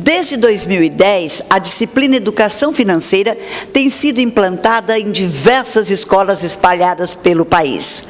Desde 2010, a disciplina Educação Financeira tem sido implantada em diversas escolas espalhadas pelo país.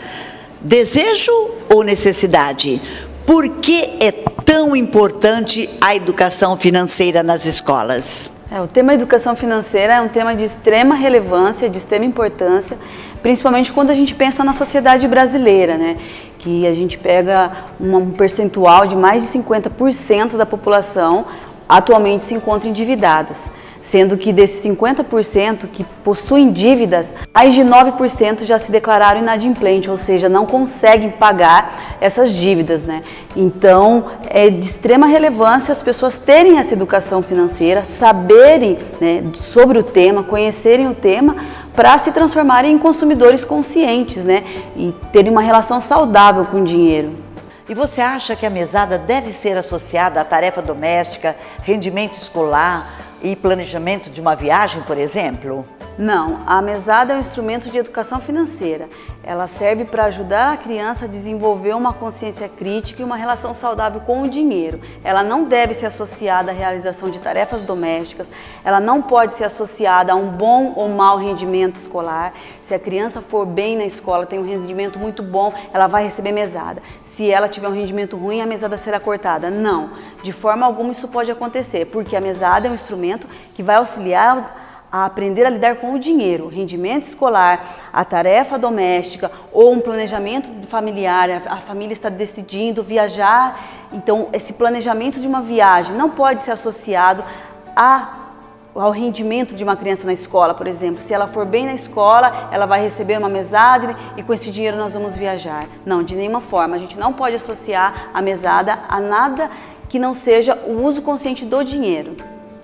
Desejo ou necessidade? Por que é tão importante a educação financeira nas escolas? O tema educação financeira é um tema de extrema relevância, de extrema importância, principalmente quando a gente pensa na sociedade brasileira, né? Que a gente pega um percentual de mais de 50% da população atualmente se encontra endividadas, sendo que desses 50% que possuem dívidas, mais de 9% já se declararam inadimplentes, ou seja, não conseguem pagar essas dívidas, né? Então, é de extrema relevância as pessoas terem essa educação financeira, saberem, né, sobre o tema, conhecerem o tema, para se transformarem em consumidores conscientes, né? E terem uma relação saudável com o dinheiro. E você acha que a mesada deve ser associada à tarefa doméstica, rendimento escolar e planejamento de uma viagem, por exemplo? Não, a mesada é um instrumento de educação financeira. Ela serve para ajudar a criança a desenvolver uma consciência crítica e uma relação saudável com o dinheiro. Ela não deve ser associada à realização de tarefas domésticas, ela não pode ser associada a um bom ou mau rendimento escolar. Se a criança for bem na escola, tem um rendimento muito bom, ela vai receber mesada. Se ela tiver um rendimento ruim, a mesada será cortada. Não, de forma alguma isso pode acontecer, porque a mesada é um instrumento que vai auxiliar a aprender a lidar com o dinheiro, rendimento escolar, a tarefa doméstica ou um planejamento familiar, a família está decidindo viajar, então esse planejamento de uma viagem não pode ser associado ao rendimento de uma criança na escola, por exemplo. Se ela for bem na escola, ela vai receber uma mesada e com esse dinheiro nós vamos viajar. Não, de nenhuma forma, a gente não pode associar a mesada a nada que não seja o uso consciente do dinheiro.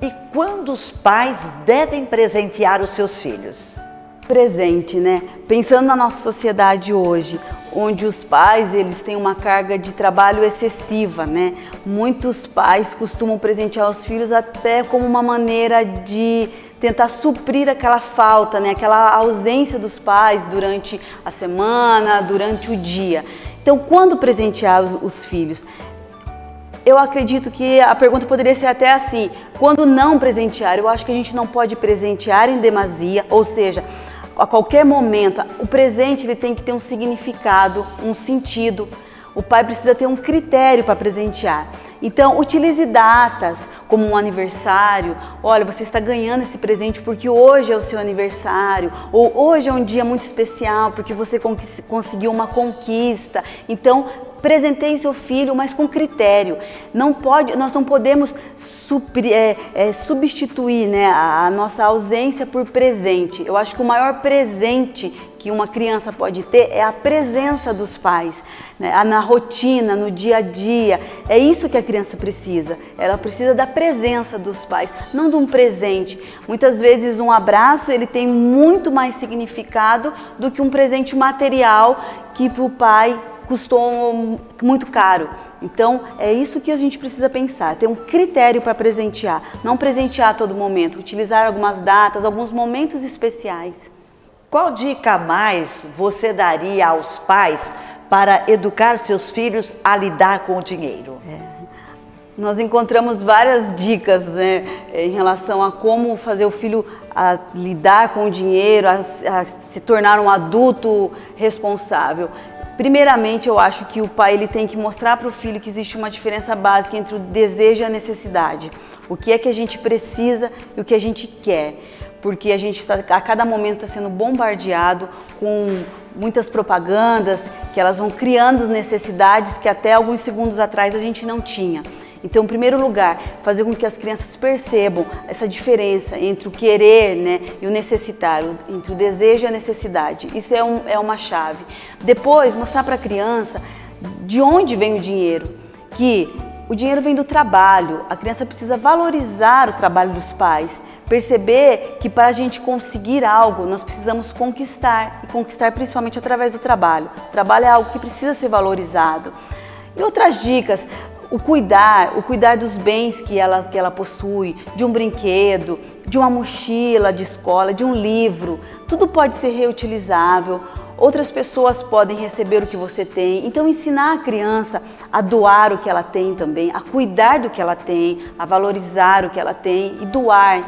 E quando os pais devem presentear os seus filhos? Presente, né? Pensando na nossa sociedade hoje, onde os pais eles têm uma carga de trabalho excessiva, né? Muitos pais costumam presentear os filhos até como uma maneira de tentar suprir aquela falta, né? Aquela ausência dos pais durante a semana, durante o dia. Então, quando presentear os filhos? Eu acredito que a pergunta poderia ser até assim, quando não presentear? Eu acho que a gente não pode presentear em demasia, ou seja, a qualquer momento, o presente ele tem que ter um significado, um sentido. O pai precisa ter um critério para presentear. Então, utilize datas como um aniversário. Olha, você está ganhando esse presente porque hoje é o seu aniversário. Ou hoje é um dia muito especial porque você conseguiu uma conquista. Então, presenteie seu filho, mas com critério. Nós não podemos substituir, né, a nossa ausência por presente. Eu acho que o maior presente que uma criança pode ter é a presença dos pais, né, na rotina, no dia a dia. É isso que a criança precisa. Ela precisa da presença dos pais, não de um presente. Muitas vezes um abraço ele tem muito mais significado do que um presente material que para o pai custou muito caro. Então, é isso que a gente precisa pensar, ter um critério para presentear, não presentear a todo momento, utilizar algumas datas, alguns momentos especiais. Qual dica a mais você daria aos pais para educar seus filhos a lidar com o dinheiro? Nós encontramos várias dicas, né, em relação a como fazer o filho a lidar com o dinheiro, a se tornar um adulto responsável. Primeiramente, eu acho que o pai ele tem que mostrar para o filho que existe uma diferença básica entre o desejo e a necessidade. O que é que a gente precisa e o que a gente quer. Porque a gente a cada momento está sendo bombardeado com muitas propagandas, que elas vão criando necessidades que até alguns segundos atrás a gente não tinha. Então, em primeiro lugar, fazer com que as crianças percebam essa diferença entre o querer, né, e o necessitar, entre o desejo e a necessidade. Isso é uma chave. Depois, mostrar para a criança de onde vem o dinheiro, que o dinheiro vem do trabalho, a criança precisa valorizar o trabalho dos pais, perceber que para a gente conseguir algo, nós precisamos conquistar, e conquistar principalmente através do trabalho. O trabalho é algo que precisa ser valorizado. E outras dicas, o cuidar dos bens que ela possui, de um brinquedo, de uma mochila de escola, de um livro, tudo pode ser reutilizável. outras pessoas podem receber o que você tem. Então, ensinar a criança a doar o que ela tem também, a cuidar do que ela tem, a valorizar o que ela tem e doar.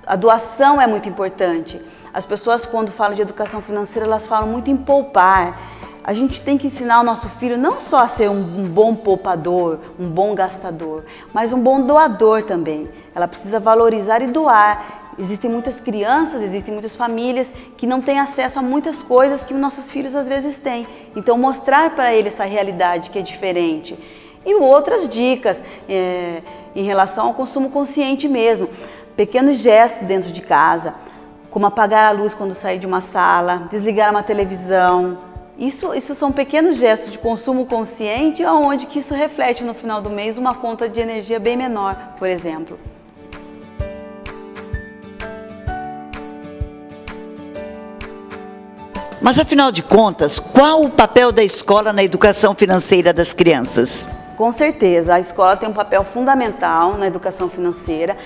A doação é muito importante. As pessoas, quando falam de educação financeira, elas falam muito em poupar. A gente tem que ensinar o nosso filho não só a ser um bom poupador, um bom gastador, mas um bom doador também. Ela precisa valorizar e doar. Existem muitas crianças, existem muitas famílias que não têm acesso a muitas coisas que nossos filhos às vezes têm. Então, mostrar para eles essa realidade que é diferente. E outras dicas em relação ao consumo consciente mesmo. Pequenos gestos dentro de casa, como apagar a luz quando sair de uma sala, desligar uma televisão. Isso são pequenos gestos de consumo consciente, onde que isso reflete no final do mês uma conta de energia bem menor, por exemplo. Mas, afinal de contas, qual o papel da escola na educação financeira das crianças? Com certeza, a escola tem um papel fundamental na educação financeira.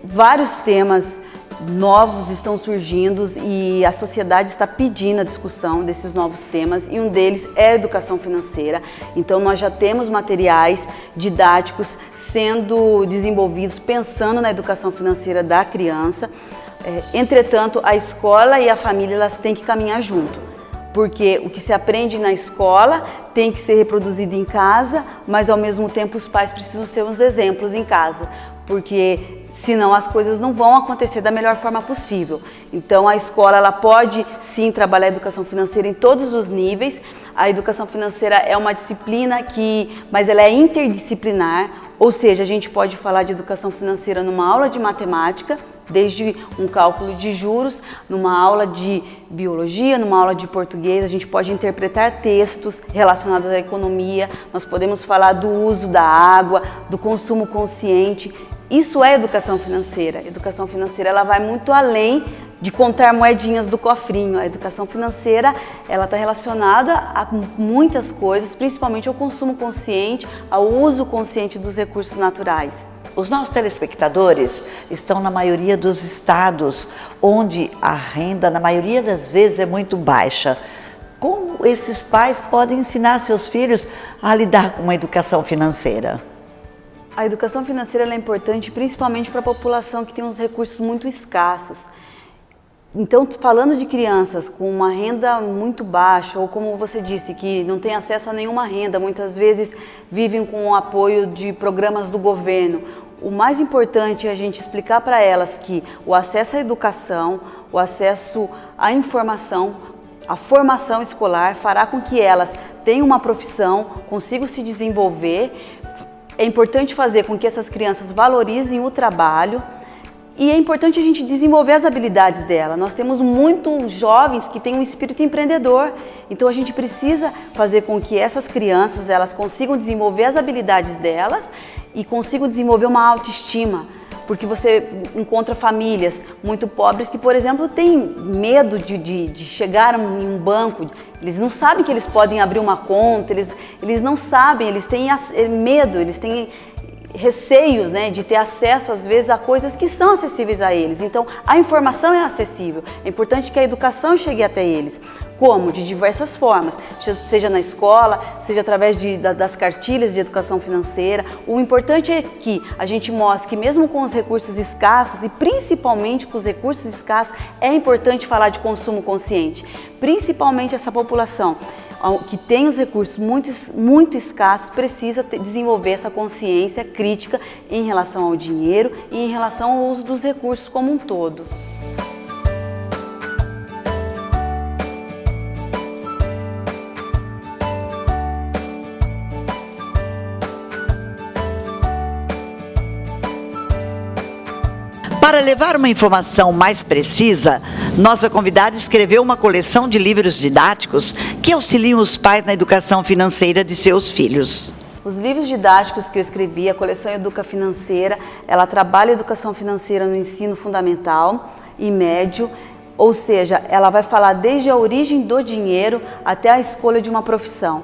Vários temas novos estão surgindo e a sociedade está pedindo a discussão desses novos temas, e um deles é a educação financeira. Então, nós já temos materiais didáticos sendo desenvolvidos pensando na educação financeira da criança. Entretanto, a escola e a família, elas têm que caminhar junto, porque o que se aprende na escola tem que ser reproduzido em casa, mas ao mesmo tempo os pais precisam ser uns exemplos em casa, porque senão as coisas não vão acontecer da melhor forma possível. Então, a escola, ela pode sim trabalhar a educação financeira em todos os níveis. A educação financeira é uma disciplina mas ela é interdisciplinar, ou seja, a gente pode falar de educação financeira numa aula de matemática, desde um cálculo de juros, numa aula de biologia, numa aula de português. A gente pode interpretar textos relacionados à economia, nós podemos falar do uso da água, do consumo consciente. Isso é educação financeira. A educação financeira, ela vai muito além de contar moedinhas do cofrinho. A educação financeira, ela está relacionada a muitas coisas, principalmente ao consumo consciente, ao uso consciente dos recursos naturais. Os nossos telespectadores estão na maioria dos estados, onde a renda, na maioria das vezes, é muito baixa. Como esses pais podem ensinar seus filhos a lidar com uma educação financeira? A educação financeira é importante principalmente para a população que tem uns recursos muito escassos. Então, falando de crianças com uma renda muito baixa, ou como você disse, que não tem acesso a nenhuma renda, muitas vezes vivem com o apoio de programas do governo, o mais importante é a gente explicar para elas que o acesso à educação, o acesso à informação, a formação escolar fará com que elas tenham uma profissão, consigam se desenvolver. É importante fazer com que essas crianças valorizem o trabalho. E é importante a gente desenvolver as habilidades dela. Nós temos muitos jovens que têm um espírito empreendedor. Então, a gente precisa fazer com que essas crianças, elas consigam desenvolver as habilidades delas e consigam desenvolver uma autoestima. Porque você encontra famílias muito pobres que, por exemplo, têm medo de chegar em um banco. Eles não sabem que eles podem abrir uma conta, eles não sabem, eles têm medo, eles têm receios, né, de ter acesso às vezes a coisas que são acessíveis a eles. Então, a informação é acessível. É importante que a educação chegue até eles. Como? De diversas formas, seja na escola, seja através das cartilhas de educação financeira. O importante é que a gente mostre que mesmo com os recursos escassos, e principalmente com os recursos escassos, é importante falar de consumo consciente. Principalmente essa população que tem os recursos muito escassos, precisa desenvolver essa consciência crítica em relação ao dinheiro e em relação ao uso dos recursos como um todo. Para levar uma informação mais precisa, nossa convidada escreveu uma coleção de livros didáticos que auxiliam os pais na educação financeira de seus filhos. Os livros didáticos que eu escrevi, a coleção Educa Financeira, ela trabalha a educação financeira no ensino fundamental e médio, ou seja, ela vai falar desde a origem do dinheiro até a escolha de uma profissão.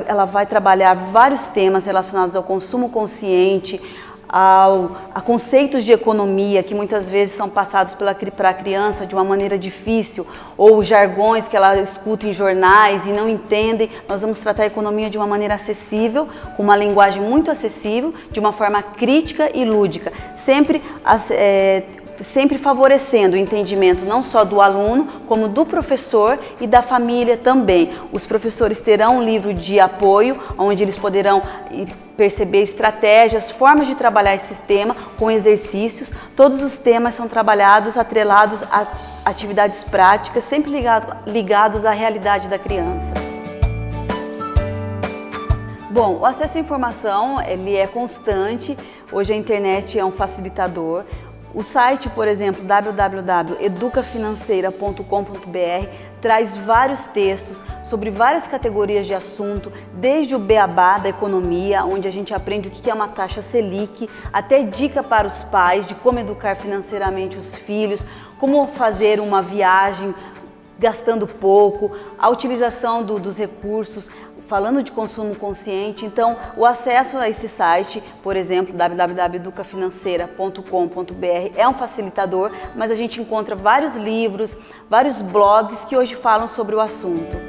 Ela vai trabalhar vários temas relacionados ao consumo consciente, a conceitos de economia que muitas vezes são passados para a criança de uma maneira difícil, ou jargões que ela escuta em jornais e não entendem. Nós vamos tratar a economia de uma maneira acessível, com uma linguagem muito acessível, de uma forma crítica e lúdica, sempre favorecendo o entendimento não só do aluno, como do professor e da família também. Os professores terão um livro de apoio, onde eles poderão perceber estratégias, formas de trabalhar esse tema com exercícios. Todos os temas são trabalhados, atrelados a atividades práticas, sempre ligados à realidade da criança. Bom, o acesso à informação, ele é constante. Hoje a internet é um facilitador. O site, por exemplo, www.educafinanceira.com.br traz vários textos sobre várias categorias de assunto, desde o beabá da economia, onde a gente aprende o que é uma taxa Selic, até dica para os pais de como educar financeiramente os filhos, como fazer uma viagem gastando pouco, a utilização dos recursos, falando de consumo consciente. Então, o acesso a esse site, por exemplo, www.educafinanceira.com.br, é um facilitador, mas a gente encontra vários livros, vários blogs que hoje falam sobre o assunto.